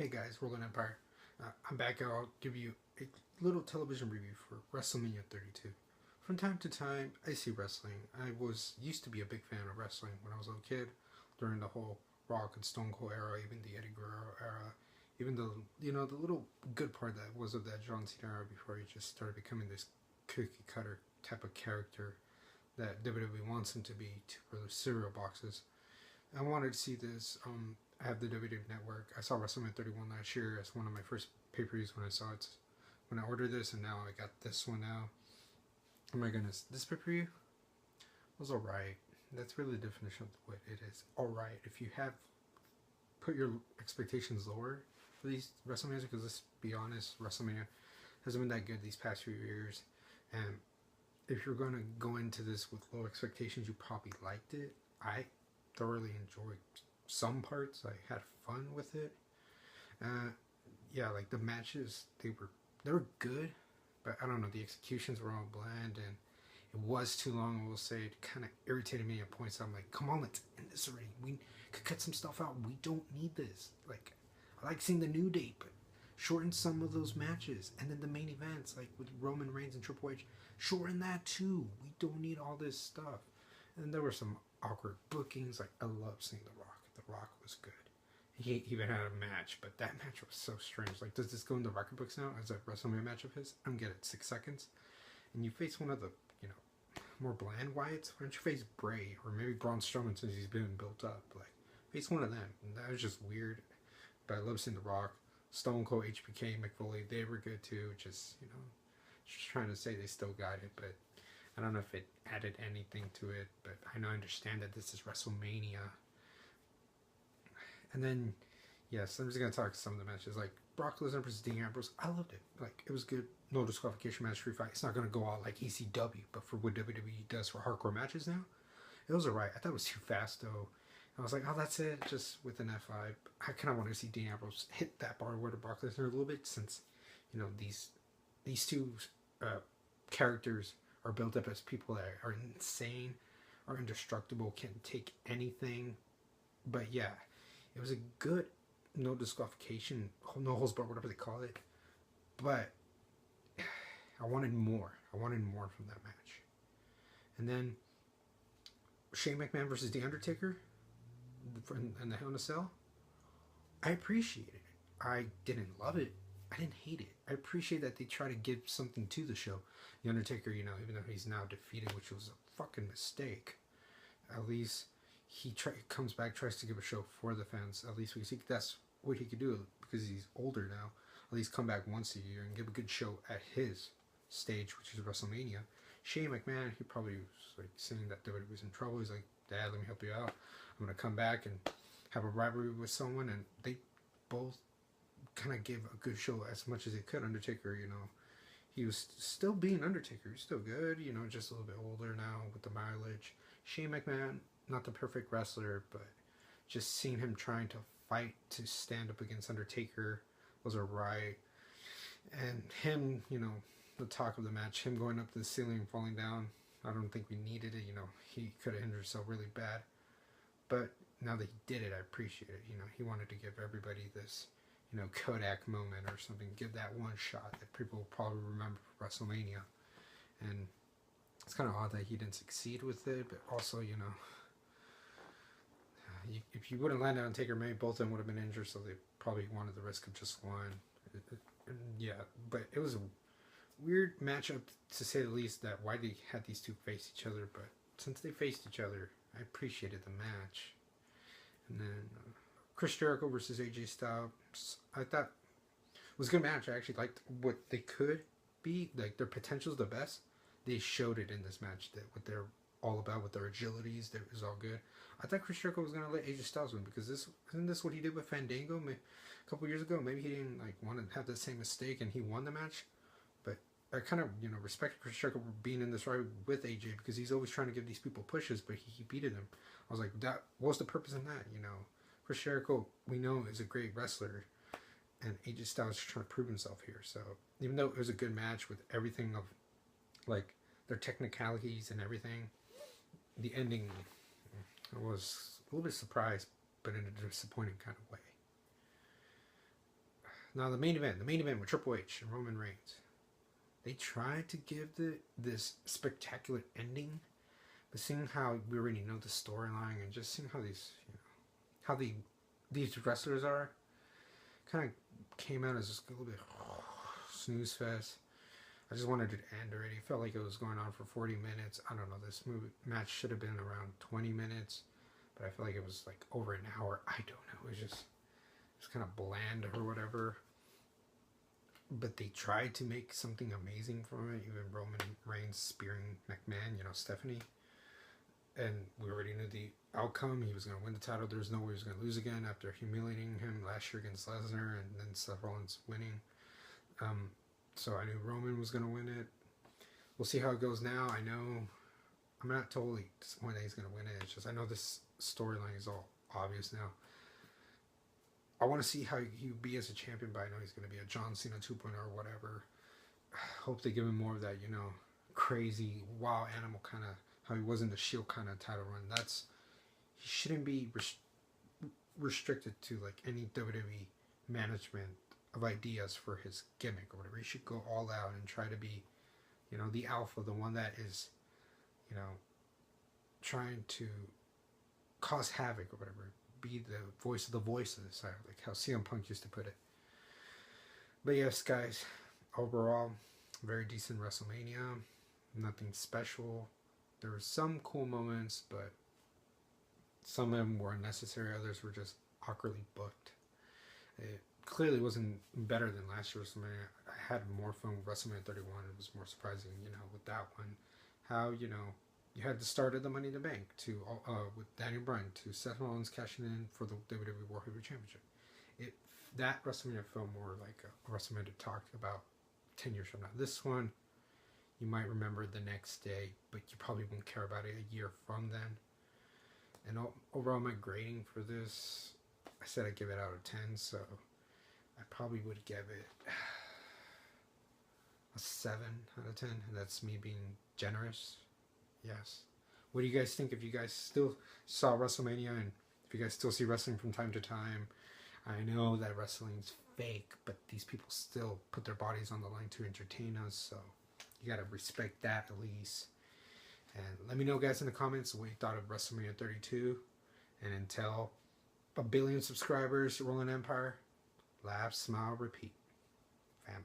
Hey guys, Rolling Empire. I'm back. I'll give you a little television review for WrestleMania 32. From time to time, I see wrestling. I used to be a big fan of wrestling when I was a little kid, during the whole Rock and Stone Cold era, even the Eddie Guerrero era, even the little good part that was of that John Cena era before he just started becoming this cookie cutter type of character that WWE wants him to be for the cereal boxes. I wanted to see this. I have the WWE Network. I saw WrestleMania 31 last year as one of my first pay-per-views when I saw it. When I ordered this, and now I got this one now. Oh my goodness, this pay-per-view was alright. That's really the definition of what it is. Alright. If you have put your expectations lower for these WrestleManias, because let's be honest, WrestleMania hasn't been that good these past few years, and if you're going to go into this with low expectations, you probably liked it. I thoroughly enjoyed some parts. I had fun with it. Yeah, like the matches, they were good, but I don't know, the executions were all bland, and it was too long. I will say it kind of irritated me at points. I'm like, come on, let's end this already. We could cut some stuff out. We don't need this. Like, I like seeing the New Day, but shorten some of those matches, and then the main events, like with Roman Reigns and Triple H, shorten that too. We don't need all this stuff. And there were some awkward bookings. Like, I love seeing The Rock. The Rock was good. He even had a match, but that match was so strange. Like, does this go in the record books now as a WrestleMania match of his? I don't get it. 6 seconds, and you face one of the more bland Wyatts. Why don't you face Bray or maybe Braun Strowman since he's been built up? Like, face one of them. And that was just weird. But I love seeing The Rock, Stone Cold, HBK, McFoley. They were good too. Just trying to say they still got it, but I don't know if it added anything to it. But I understand that this is WrestleMania. And then, yes, I'm just going to talk some of the matches. Like, Brock Lesnar versus Dean Ambrose, I loved it. Like, it was good. No disqualification match, free fight. It's not going to go out like ECW, but for what WWE does for hardcore matches now, it was alright. I thought it was too fast, though. I was like, oh, that's it, just with an F5. I kind of want to see Dean Ambrose hit that bar where to Brock Lesnar a little bit, since, these two characters are built up as people that are insane, are indestructible, can take anything. But yeah, it was a good no disqualification, no holds barred, whatever they call it. But I wanted more. I wanted more from that match. And then Shane McMahon versus The Undertaker in the Hell in a Cell. I appreciated it. I didn't love it. I didn't hate it. I appreciate that they try to give something to the show. The Undertaker, even though he's now defeated, which was a fucking mistake, at least he comes back, tries to give a show for the fans. At least we see that's what he could do, because he's older now. At least come back once a year and give a good show at his stage, which is WrestleMania. Shane McMahon, he probably was like saying that WWE was in trouble. He's like, Dad, let me help you out. I'm gonna come back and have a rivalry with someone, and they both kind of gave a good show as much as they could. Undertaker, he was still being Undertaker. He's still good, just a little bit older now with the mileage. Shane McMahon, not the perfect wrestler, but just seeing him trying to fight to stand up against Undertaker was alright. And him, the talk of the match, him going up to the ceiling and falling down, I don't think we needed it. He could have injured himself really bad. But now that he did it, I appreciate it. He wanted to give everybody this, Kodak moment or something. Give that one shot that people will probably remember for WrestleMania. And it's kind of odd that he didn't succeed with it, but also, if you wouldn't land on Taker, maybe both of them would have been injured, so they probably wanted the risk of just one. And yeah, but it was a weird matchup, to say the least, that why they had these two face each other, but since they faced each other, I appreciated the match. And then Chris Jericho versus AJ Styles, I thought it was a good match. I actually liked what they could be, like their potential's the best. They showed it in this match, that what they're all about, with their agilities, that was all good. I thought Chris Jericho was going to let AJ Styles win, because isn't this what he did with Fandango a couple years ago? Maybe he didn't want to have the same mistake and he won the match. But I kind of respected Chris Jericho for being in this ride with AJ, because he's always trying to give these people pushes, but he beated them. I was like, what was the purpose in that? Chris Jericho, we know, is a great wrestler, and AJ Styles is trying to prove himself here. So even though it was a good match with everything of like their technicalities and everything, the ending, I was a little bit surprised, but in a disappointing kind of way. Now the main event with Triple H and Roman Reigns. They tried to give this spectacular ending, but seeing how we already know the storyline and just seeing how these wrestlers are, kind of came out as just a little bit snooze fest. I just wanted it to end already. It felt like it was going on for 40 minutes. I don't know. This match should have been around 20 minutes, but I feel like it was like over an hour. I don't know. It was just kind of bland or whatever. But they tried to make something amazing from it. Even Roman Reigns spearing McMahon, Stephanie. And we already knew the outcome. He was going to win the title. There was no way he was going to lose again after humiliating him last year against Lesnar and then Seth Rollins winning. So I knew Roman was going to win it. We'll see how it goes now. I know I'm not totally disappointed that he's going to win it. It's just I know this storyline is all obvious now. I want to see how he'll be as a champion, but I know he's going to be a John Cena 2.0 or whatever. I hope they give him more of that, crazy, wild animal kind of, how he was in the Shield kind of title run. He shouldn't be restricted to like any WWE management of ideas for his gimmick or whatever. He should go all out and try to be, the alpha, the one that is, trying to cause havoc or whatever. Be the voice of the voices, like how CM Punk used to put it. But yes, guys, overall, very decent WrestleMania. Nothing special. There were some cool moments, but some of them were unnecessary. Others were just awkwardly booked. It clearly wasn't better than last year's WrestleMania. I had more fun with WrestleMania 31. It was more surprising, with that one. How, you had the start of the Money in the Bank with Daniel Bryan to Seth Rollins cashing in for the WWE World Heavyweight Championship. That WrestleMania felt more like a WrestleMania to talk about 10 years from now. This one, you might remember the next day, but you probably won't care about it a year from then. And overall, my grading for this, I said I'd give it out of 10, so I probably would give it a 7 out of 10, and that's me being generous. Yes. What do you guys think? If you guys still saw WrestleMania and if you guys still see wrestling from time to time, I know that wrestling's fake, but these people still put their bodies on the line to entertain us, so you gotta respect that at least. And let me know, guys, in the comments what you thought of WrestleMania 32. And until 1 billion subscribers, Rolling Empire, laugh, smile, repeat. Family.